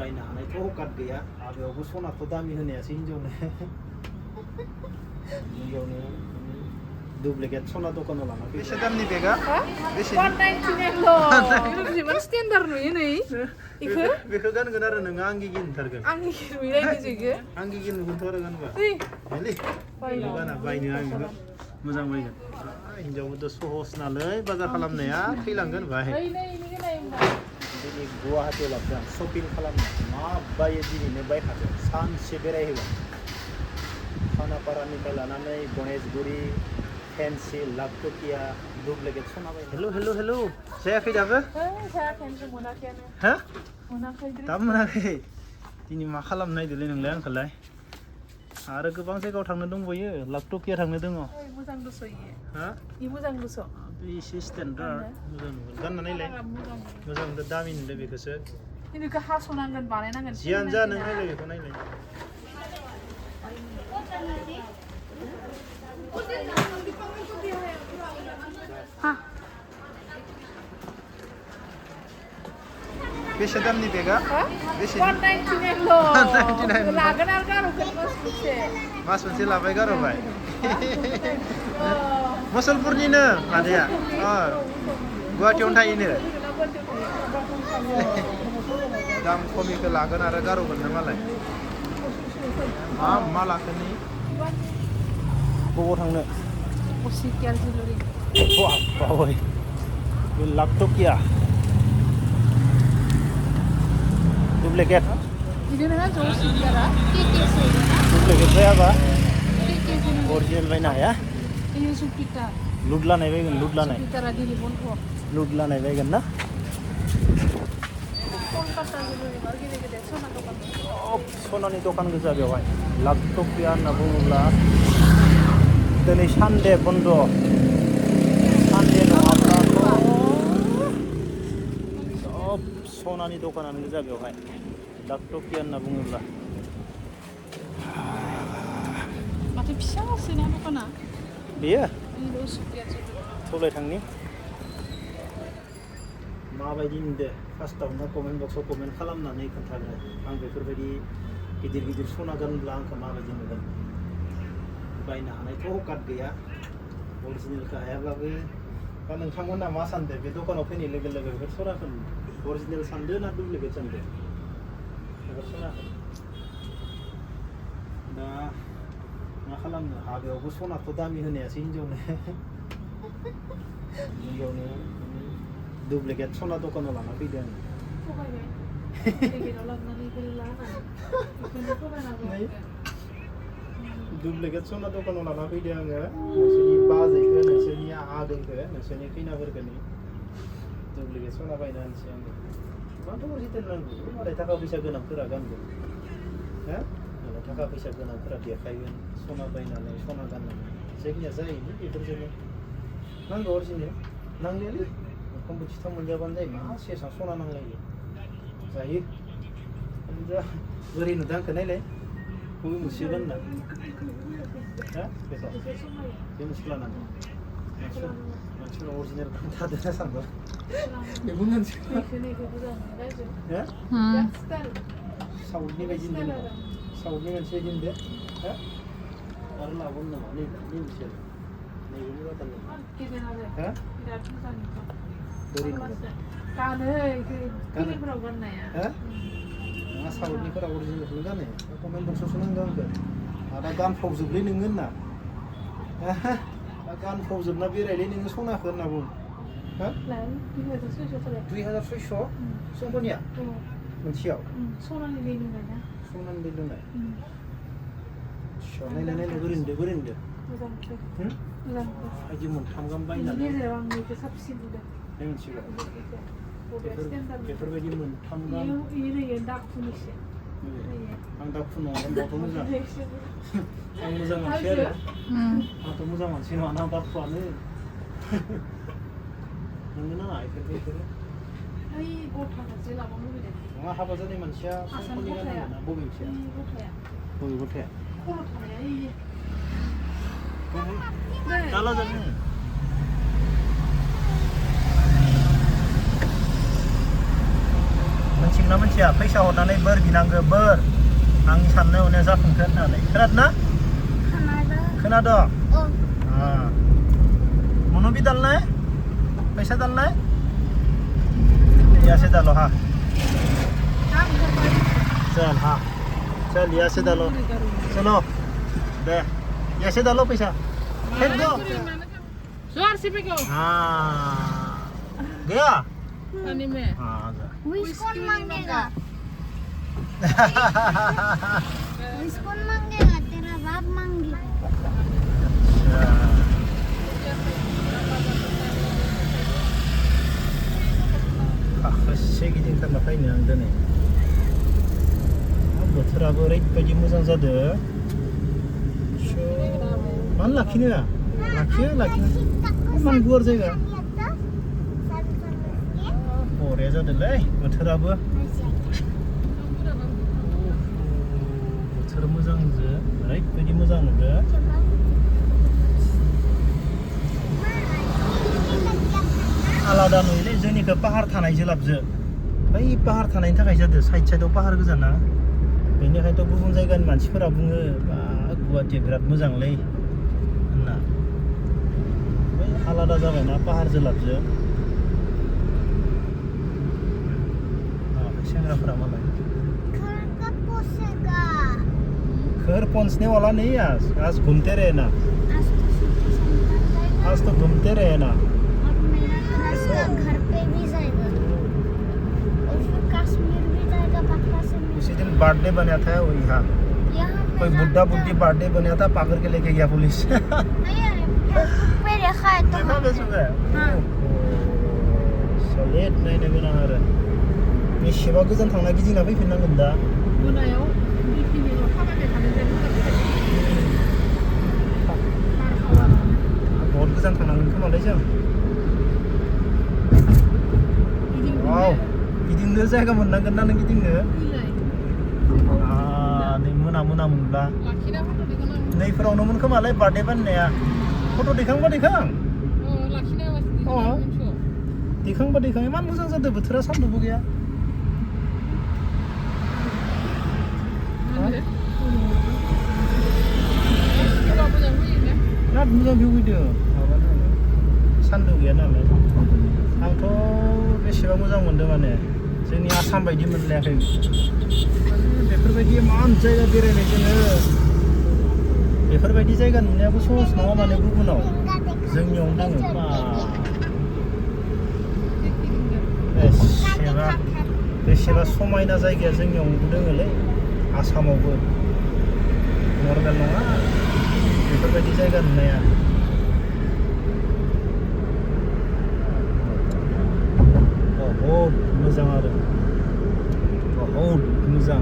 बायनो हानायथ' अकात गैया हाबायावबो सनाथ' दामि होनायासो हिनजावनो हिनजावनो डुप्लिकेट सना दखानाव लाना फैयो। बेसे दामनि बेगा? बेसे? 199ल'। इमान स्टेन्डार्ड नुयो नै। इखो? बेखौ गानगोन आरो नोङो आंगि गिनथारगोन। आंगि नुयो इखो? आंगि गिनगोनथ' आरो गानबा। हायलै। बायनो बायनो आं मोजां बायगोन। हिनजावबोथ' सहस नालाय बाजार खालामनाया थैलांगोन बाहाय। दिनै गुवाहाटियाव लाबोदों आं शपिं खालामनो मा बायो दिनैनो बायखादों सानसे बेरायहोगोन खानापारानिफ्राय लानानै गणेशगुरि फेन्सि लाखटकिया डुप्लिकेट सना बाय। हेल' जायाखै दाबो? जायाखै मोनाखैयानो। हो? मोनाखै। दाबो मोनाखै? दिनै मा खालामनो नायदोंलै नोंलाय आंखौलाय? आरो गोबां जायगायाव थांनो दंबायो लाखटकिया थांनो दङ। मोजां दस इयो। हा? इ मोजां दस। बे एसे स्टेन्डार्ड मोजां नुगोन गानना नायलाय। मोजां नुदों दामि नुदों बेखौसो। बेखौ हास'नांगोन बानायनांगोन। जियानो जा नों नायलाय बेखौ नायलाय। बेसे दामनि बेगा? बेसे? 199ल'। लागोन आरो गार'गोन मास मोनसे लाबाय गार'बाय। मुसलपुरनिनो मादैया गुवाहाटियावनो थायोनो। दाम खमिखौ लागोन आरो गार'गोन नो मालाय। मा लाखोनि? बबाव थांनो? बावबाय बे लाखटकिया डुप्लिकेट डुप्लिकेट जायाबा अरिजिनेल बायनो हाया। लुट लानाय बायगोन लुट लानाय बायगोन ना? सनानि दखान गोजा बेवहाय लाखटकिया होनना बुङोब्ला दिनै सानडे बन्द'। सानडे नङाब्लाथ' सब सनानि दखानानो गोजा बेवहाय लाखटकिया होनना बुङोब्ला। माथो फिसासोना दखाना? बेयो? थौलाय थांनि माबायदि नुदों फार्स्टआवनो कमेन्ट बक्सआव कमेन्ट खालामनानै खोन्थागोन आं बेफोरबायदि गिदिर सना गानब्ला आंखौ माबायदि नुगोन। बायनो हानायथ' अकात गैया अरिजिनेलखौ हायाब्लाबो दा नोंथांमोना मा सानदों बे दखानाव फैनाय लोगो लोगो बेफोर सनाखौ अरिजिनेल सानदों ना डुप्लिकेट सानदों बेफोर सनाखौ? दा मा खालामनो हाबायावबो सनाथ' दामि होनायासो हिनजावनो डुप्लिकेट सना दखानाव लाना फैदों आं। डुप्लिकेट सना दखानाव लाना फैदों आङो नोंसोरनि बाजैखौ नोंसोरनि आदैखौ नोंसोरनि खैनाफोरखौ डुप्लिकेट सना बायना होनोसै आङो। माथ' अरिजिनेल नांगौ मालाय थाखा फैसा गोनांफोरा गानगोन हो मालाय थाखा फैसा गोनांफोरा देखायगोन सना बायनानै सना गाननानै जायखिया जायोलै बेफोरजोंनो नांगौ अरिजिनेल नांनायालै कम्पिटिसन मोनजाबानो जायो मा सेसां सना नांलायो जायो बोरै नुदों आंखौ नायलाय बबे मोनसे गानना हा बेखौ बे मोनसे लानांगौ मानसिफोरा अरिजिनेल खोन्थादों सानदों बेबो मोनसे साउथनि बायदि नुदों साउथनि मोनसे बायदि नुदों हा आरो लाबावनो नामा नैबे मोनसे नैबेनि बादाल हा बोरै नुदों गानो फिल्मफोराव गाननाया नङा साउथनिफोरा अरिजिनेलखौनो गानो कमेन्ट बक्सआवसो नांगौ आंखौ दा गानफ्रावजोबलै नोङो होनना दा गानफ्रावजोबना बेरायलै नोङो सनाखौ होनना बुं हा 2600 समफोरनिया मोनसेयाव सनानि दै लोंनाय ना सनानि दै लोंनाय नायलाय बोरै नुदों मोजां बायदि मोनथाम गाहाम बायनानै गेजेराव आं बेखौ साबसिन नुदों मिथिबाय बेफोरबायदि मोनथाम गाहाम दाखुनिसो आं दाखु नङा बावथ' मोजां आं मोजां मानसि आरो आंथ' मोजां मानसि नङा ना दाखुआनो नोंनो नाङा बेफोरो नङा हाबा जानाय मानसिया समफोरनि गाननांगौ ना बबे मोनसेया बबे गथाया दाला जानो मोनथिगोना मोनथिया फैसा हरनानै बोर बिनांगो बोर आंनि साननाय हनाया जाफुंथों होननानै खोनादोंना खोनादों हाँ मनो भी डालना है पैसा डालना है यहाँ से डालो हाँ चल हाँ चल यहाँ से डालो चलो दे यहाँ से डालो पैसा फेंक दो Suar sih peko. हाँ गया Ani me. हाँ गया विश कौन मांगेगा विश कौन मांगेगा तेरा बाप मांगेगा खासे गिदिंथारना फैनो आं दिनै बोथोराबो ओरैबायदि मोजां जादों मानो लाखिनो लाखियो इमान गुवार जायगा बरिया जादोंलै बोथोराबो बोथोर मोजांजो ओरैबायदि मोजां नुदों आलादा नुयोलै जोंनिखौ पाहार थानायजो लाबजो बै पाहार थानायनि थाखाय जादों साइड साइडआव पाहार गोजाना बेनिखायनोथ' गुबुन जायगानि मानसिफोरा बुङो बा गुवाहाटिया बिराद मोजांलै होनना बै आलादा जाबायना पाहारजो लाबजो सेंग्राफोरा मालाय घर कब पहुंचेगा घर पहुंचने वाला नहीं आज घूमते रहे ना आज तो घूमते रहे ना और मेरा रास्ता घर पे भी जाएगा और फिर कश्मीर भी जाएगा पक्का से उसी दिन बर्थडे बना था वो यहाँ यहाँ पे कोई बुड्ढा बुड्ढी बर्थडे बना था पकड़ के लेके गया पुलिस फेसबुक पे देखा है तो देखा फेसबुक है हाँ सलेट नायनो गोनां आरो बेसेबा गोजान थांना गिदिंना फैफिननांगोन दा Monayaw bipinil खामानि थानाय बहुत गोजान थांनांगोन खोमालै जों वाव गिदिंनो जायगा मोननांगोन ना नों गिदिंनो नै मोना मोनब्ला Lakina foto dikenang. नैफोरावनोमोन खोमालै बार्थडे बानायनाया फट' दैखांबा दैखां Oh, lakina was Oh. dikenang. दैखांबा दैखां इमान मोजां जादों बोथोरा सान्दुंबो गैया Coba punya gue ya. बिराद मोजां भिउ फैदों माबानो सान्दुं गैया नालाय आंथ' बेसेबा मोजां मोनदों माने जोंनि आसाम बायदि मोनलायाखै बेफोरबायदि इमान जायगा बेरायनाय जोङो बेफोरबायदि जायगा नुनायाबो सहस नङा माने गुबुनाव जोंनियावनो दोङो बेसेबा समायना जायगाया जोंनियावबो दोङोलै आसामावबो नर्मेल नङा बेफोरबायदि जायगा नुनाया बहुत मोजां आरो बहुत मोजां